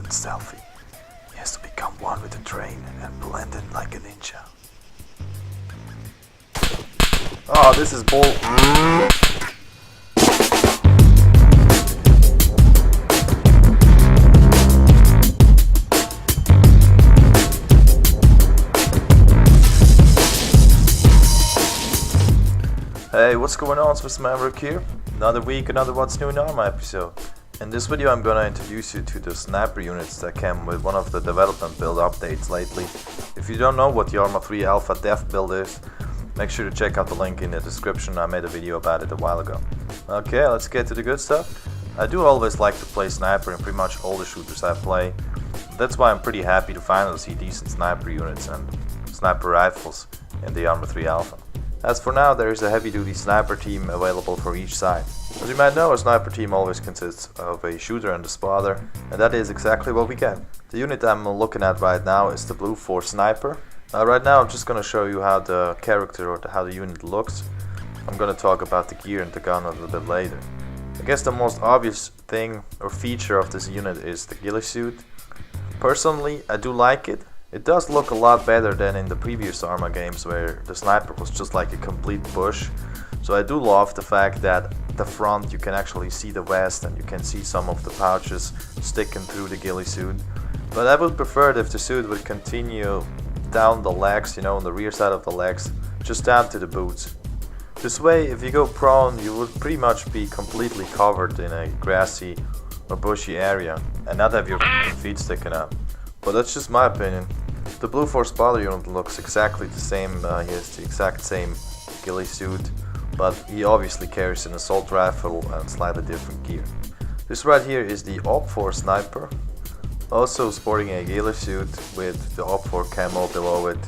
and stealthy. He has to become one with the terrain and blend in like a ninja. Oh, this is bull. Hey, what's going on? Swiss Maverick here. Another week, another What's New in ARMA episode. In this video I'm gonna introduce you to the sniper units that came with one of the development build updates lately. If you don't know what the ARMA 3 Alpha Dev build is, make sure to check out the link in the description. I made a video about it a while ago. Okay, let's get to the good stuff. I do always like to play sniper in pretty much all the shooters I play. That's why I'm pretty happy to finally see decent sniper units and sniper rifles in the ARMA 3 Alpha. As for now, there is a heavy-duty sniper team available for each side. As you might know, a sniper team always consists of a shooter and a spotter, and that is exactly what we get. The unit I'm looking at right now is the Blue 4 Sniper. Right now I'm just going to show you how the character or how the unit looks. I'm going to talk about the gear and the gun a little bit later. I guess the most obvious thing or feature of this unit is the ghillie suit. Personally, I do like it. It does look a lot better than in the previous ARMA games where the sniper was just like a complete bush. So I do love the fact that the front you can actually see the vest and you can see some of the pouches sticking through the ghillie suit. But I would prefer it if the suit would continue down the legs, you know, on the rear side of the legs, just down to the boots. This way, if you go prone, you would pretty much be completely covered in a grassy or bushy area and not have your feet sticking up. But that's just my opinion. The Blue 4 spotter unit looks exactly the same. He has the exact same ghillie suit, but he obviously carries an assault rifle and slightly different gear. This right here is the Op 4 Sniper, also sporting a ghillie suit with the Op 4 camo below it.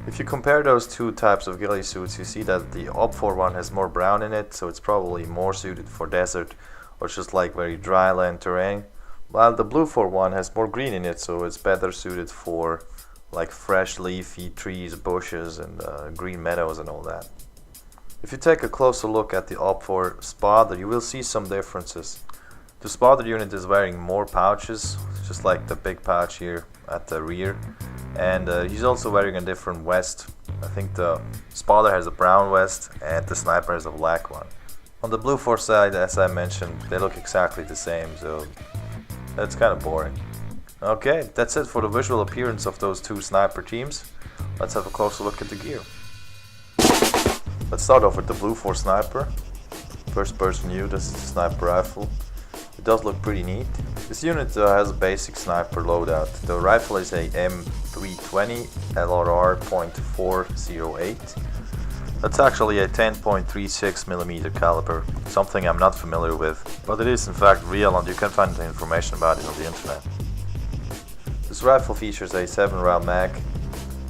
If you compare those two types of ghillie suits, you see that the Op 4 one has more brown in it, so it's probably more suited for desert or just like very dry land terrain. While the Blue 4 one has more green in it, so it's better suited for like fresh leafy trees, bushes and green meadows and all that. If you take a closer look at the Op 4 spotter, you will see some differences. The spotter unit is wearing more pouches, just like the big pouch here at the rear, and he's also wearing a different vest. I think the spotter has a brown vest and the sniper has a black one. On the Blue 4 side, as I mentioned, they look exactly the same, so that's kind of boring. Okay, that's it for the visual appearance of those two sniper teams. Let's have a closer look at the gear. Let's start off with the Blue 4 Sniper. First person view, this is the sniper rifle. It does look pretty neat. This unit has a basic sniper loadout. The rifle is a M320 LRR .408. That's actually a 10.36mm caliber, something I'm not familiar with, but it is in fact real and you can find the information about it on the internet. This rifle features a 7-round mag.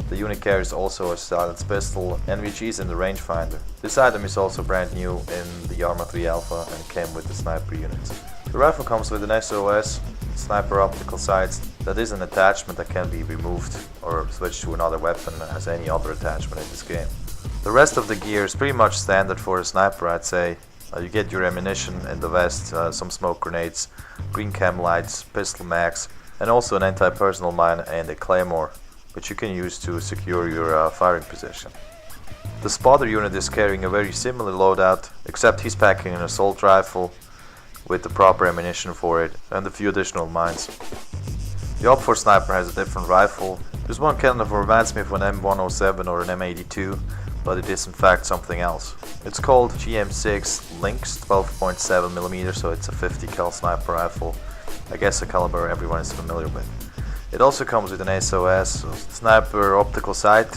The unit carries also a silenced pistol, NVGs in the rangefinder. This item is also brand new in the ARMA 3 Alpha and came with the sniper units. The rifle comes with an SOS, sniper optical sights. That is an attachment that can be removed or switched to another weapon as any other attachment in this game. The rest of the gear is pretty much standard for a sniper, I'd say. You get your ammunition in the vest, some smoke grenades, green cam lights, pistol mags, and also an anti-personnel mine and a claymore, which you can use to secure your firing position. The spotter unit is carrying a very similar loadout, except he's packing an assault rifle with the proper ammunition for it and a few additional mines. The Op 4 Sniper has a different rifle. This one kind of reminds me of an M107 or an M82, but it is in fact something else. It's called GM6 Lynx 12.7mm, so it's a 50 cal sniper rifle. I guess a caliber everyone is familiar with. It also comes with an SOS, sniper optical sight,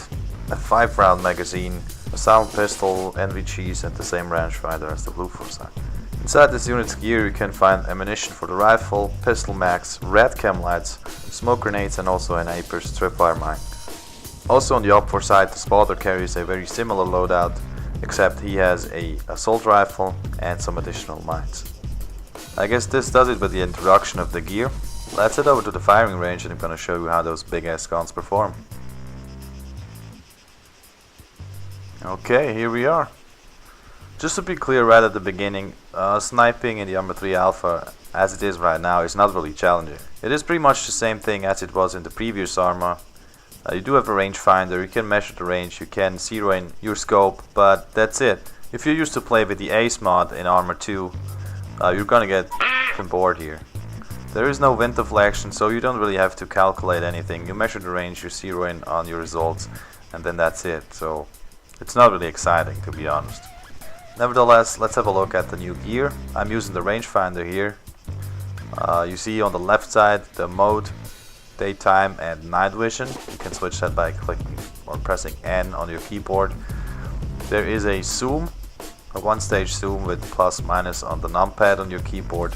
a 5-round magazine, a sound pistol, NVGs and the same rangefinder as the Blue 4 side. Inside this unit's gear you can find ammunition for the rifle, pistol mags, red cam lights, smoke grenades and also an APERS tripwire mine. Also on the Op 4 side, the spotter carries a very similar loadout, except he has a assault rifle and some additional mines. I guess this does it with the introduction of the gear. Let's head over to the firing range and I'm gonna show you how those big ass guns perform. Okay, here we are. Just to be clear right at the beginning, sniping in the ARMA 3 Alpha as it is right now, is not really challenging. It is pretty much the same thing as it was in the previous ARMA. You do have a rangefinder, you can measure the range, you can zero in your scope, but that's it. If you used to play with the Ace mod in ARMA 2, you're gonna get bored here. There is no wind deflection, so you don't really have to calculate anything. You measure the range, you zero in on your results, and then that's it. So it's not really exciting, to be honest. Nevertheless, let's have a look at the new gear. I'm using the rangefinder here. You see on the left side the mode, daytime and night vision. You can switch that by clicking or pressing N on your keyboard. There is a zoom, a one-stage zoom with plus minus on the numpad on your keyboard.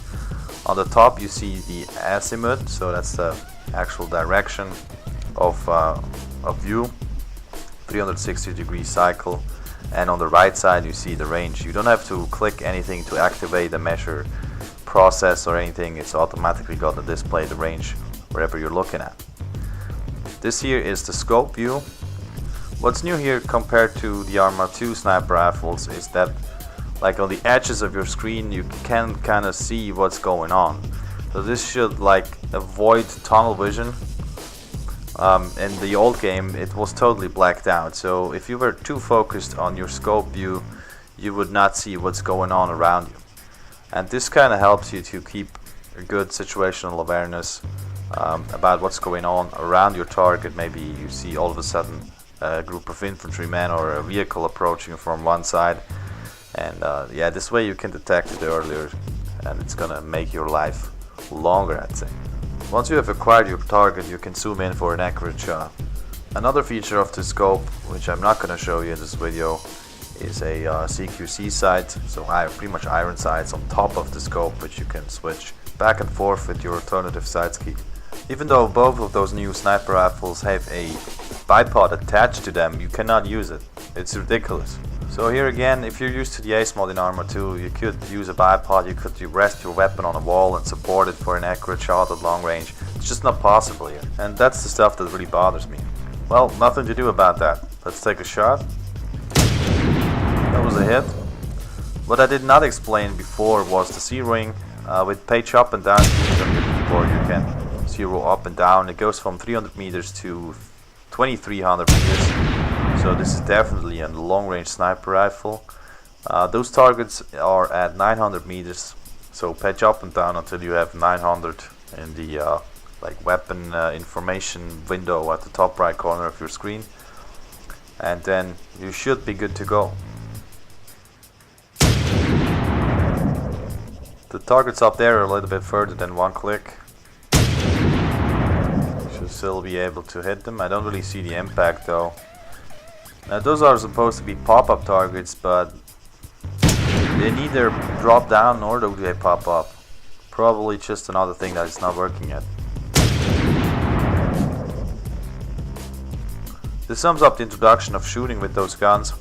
On the top you see the azimuth, so that's the actual direction of view, 360-degree cycle. And on the right side you see the range. You don't have to click anything to activate the measure process or anything. It's automatically going to display the range wherever you're looking at. This here is the scope view. What's new here compared to the ARMA 2 sniper rifles is that, like, on the edges of your screen you can kind of see what's going on. So this should like avoid tunnel vision. In the old game it was totally blacked out, so if you were too focused on your scope view you would not see what's going on around you. And this kind of helps you to keep a good situational awareness about what's going on around your target. Maybe you see all of a sudden a group of infantrymen or a vehicle approaching from one side, and yeah, this way you can detect it earlier and it's gonna make your life longer, I'd say. Once you have acquired your target, you can zoom in for an accurate shot. Another feature of the scope, which I'm not going to show you in this video, is a CQC sight, so pretty much iron sights on top of the scope, which you can switch back and forth with your alternative sights key. Even though both of those new sniper rifles have a bipod attached to them, you cannot use it. It's ridiculous. So here again, if you're used to the Ace mod in ARMA 2, you could use a bipod, you could rest your weapon on a wall and support it for an accurate shot at long range. It's just not possible here, and that's the stuff that really bothers me. Well, nothing to do about that. Let's take a shot. That was a hit. What I did not explain before was the zeroing. With page up and down on your keyboard you can zero up and down. It goes from 300 meters to 2300 meters. So this is definitely a long-range sniper rifle. Those targets are at 900 meters, so patch up and down until you have 900 in the like weapon information window at the top right corner of your screen, and then you should be good to go. The targets up there are a little bit further than one click. You should still be able to hit them. I don't really see the impact though. Now those are supposed to be pop-up targets, but they neither drop down nor do they pop up. Probably just another thing that is not working yet. This sums up the introduction of shooting with those guns.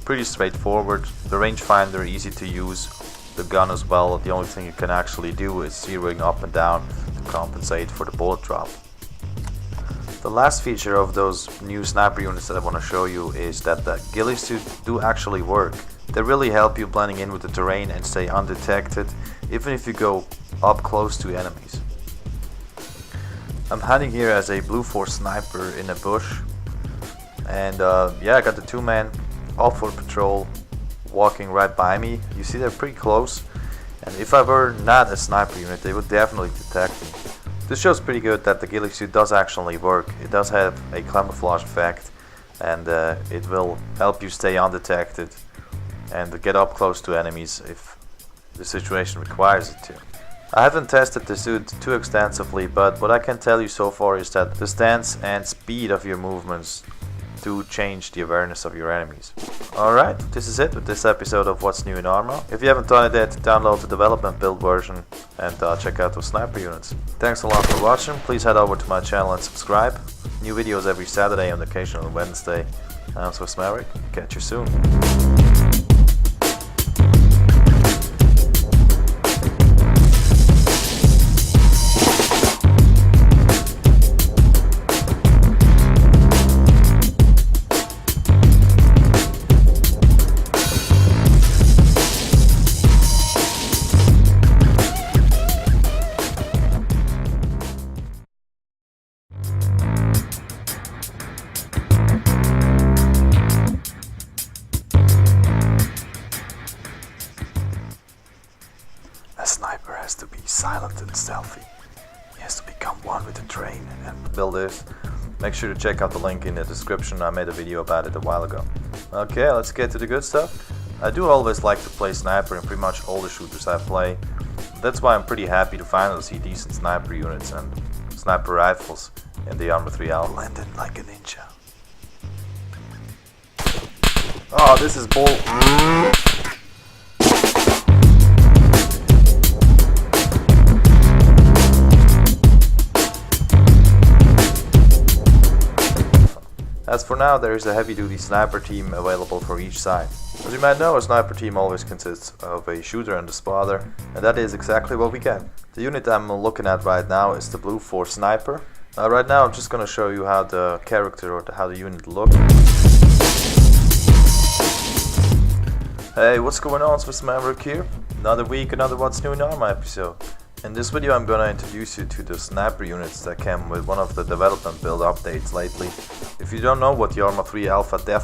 Pretty straightforward. The rangefinder easy to use. The gun as well, the only thing you can actually do is zeroing up and down to compensate for the bullet drop. The last feature of those new sniper units that I want to show you is that the ghillie suits do actually work. They really help you blending in with the terrain and stay undetected, even if you go up close to enemies. I'm hiding here as a Blue Force sniper in a bush, and yeah, I got the two-man off-foot patrol walking right by me. You see they're pretty close, and if I were not a sniper unit they would definitely detect me. This shows pretty good that the ghillie suit does actually work. It does have a camouflage effect, and it will help you stay undetected and get up close to enemies if the situation requires it to. I haven't tested the suit too extensively, but what I can tell you so far is that the stance and speed of your movements do change the awareness of your enemies. Alright, this is it with this episode of What's New in ARMA. If you haven't done it yet, download the development build version and check out those sniper units. Thanks a lot for watching. Please head over to my channel and subscribe. New videos every Saturday and occasionally Wednesday. I'm Swiss Maverick. Catch you soon. stealthy. He has to become one with the train and build this. Make sure to check out the link in the description. I made a video about it a while ago. Okay, let's get to the good stuff. I do always like to play sniper in pretty much all the shooters I play. That's why I'm pretty happy to finally see decent sniper units and sniper rifles in the ARMA 3 Alpha. Landed like a ninja. Oh, this is bull. As for now, there is a heavy-duty sniper team available for each side. As you might know, a sniper team always consists of a shooter and a spotter, and that is exactly what we get. The unit I'm looking at right now is the Blue 4 Sniper. Right now I'm just going to show you how the character or how the unit looks. Hey, what's going on? Swiss Maverick here. Another week, another What's New in ARMA episode. In this video I'm gonna introduce you to the sniper units that came with one of the development build updates lately. If you don't know what the ARMA 3 Alpha Def